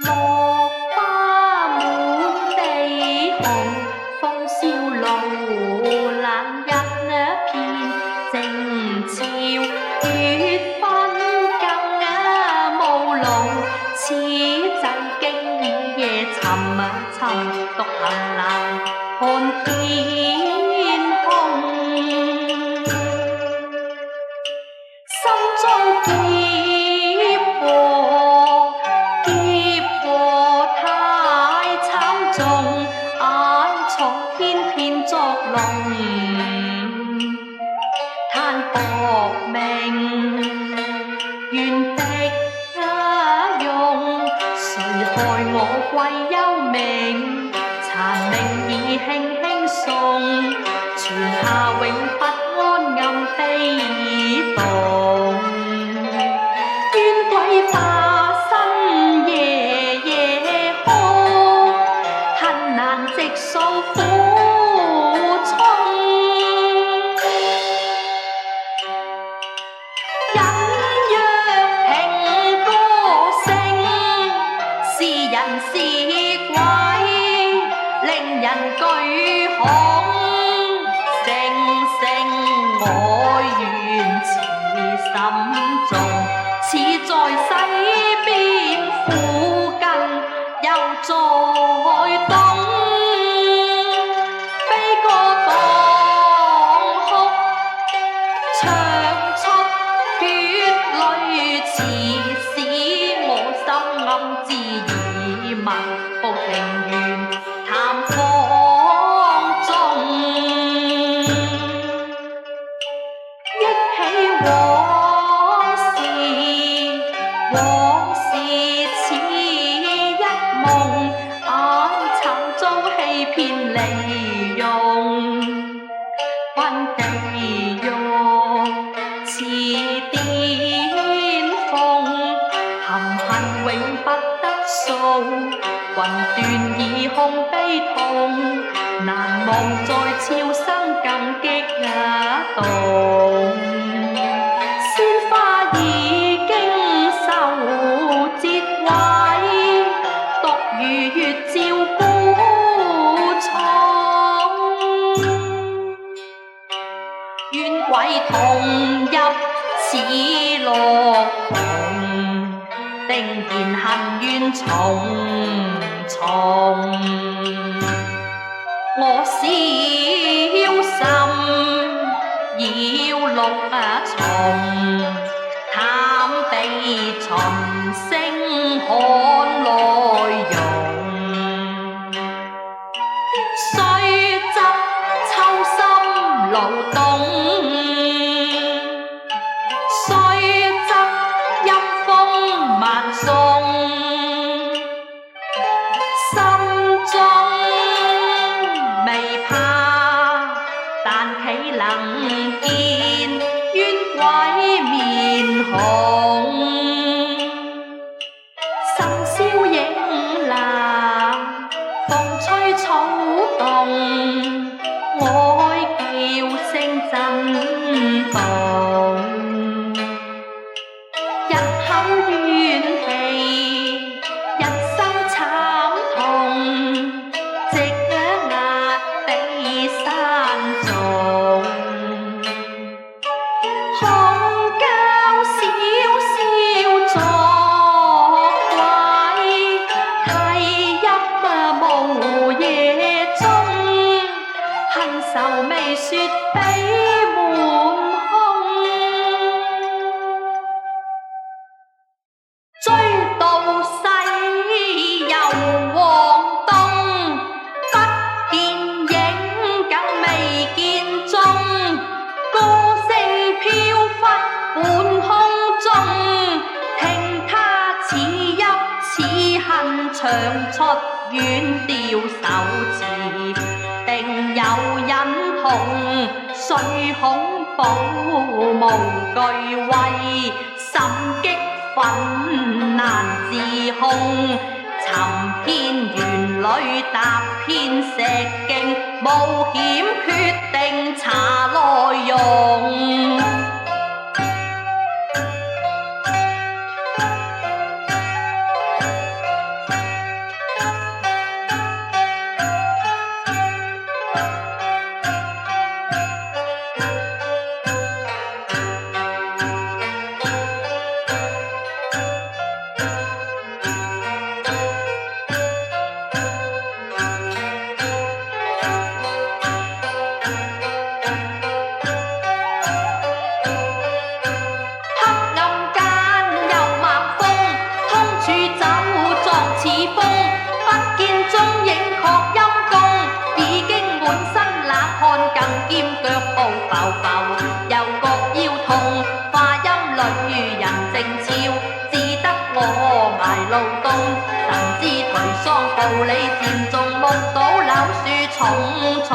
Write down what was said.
落花滿地紅，風蕭路冷一片，靜悄月分更霧濃，此際經已夜沉，獨行難看天空，心中劫禍太慘重，眼藏偏偏作弄，嘆薄命願敵用，誰害我貴幽冥，殘命已輕輕送，泉下永不安暗悲動，冤鬼化身夜夜空，恨難直訴苦衷，隱約聽歌聲，是人是鬼，令人懼恐，我願似心中，似在西邊附近，又在東，悲歌當哭，唱出血淚，似使我心暗自已默步庭園探訪中。往事似一夢，眼曾遭欺騙利用，困地獄似巔峰，含恨永不得數，雲斷已空悲痛，難忘在超生更激動。冤鬼同入此樂窮，定然恨怨重重。我小心要綠松，探地循聲看內容。雖則秋心勞動，雖則陰風漫送，心中未怕，但豈能見冤鬼面紅，深宵影冷，風吹草動，哀叫聲震動，一口怨氣，一生慘痛，積壓比山重，恐教小小作鬼，涕泣無夜中，恨愁未說悲滿胸，追到西遊黃東，不見影更未見蹤，歌聲飄忽半空中，聽他似泣似恨，唱出遠調手詞，定有隱痛，雖恐怖無懼畏，心激憤難自控，尋遍園裏踏遍石徑，冒險決定查內容。動，神之頹喪，道理漸重，目睹柳樹重重。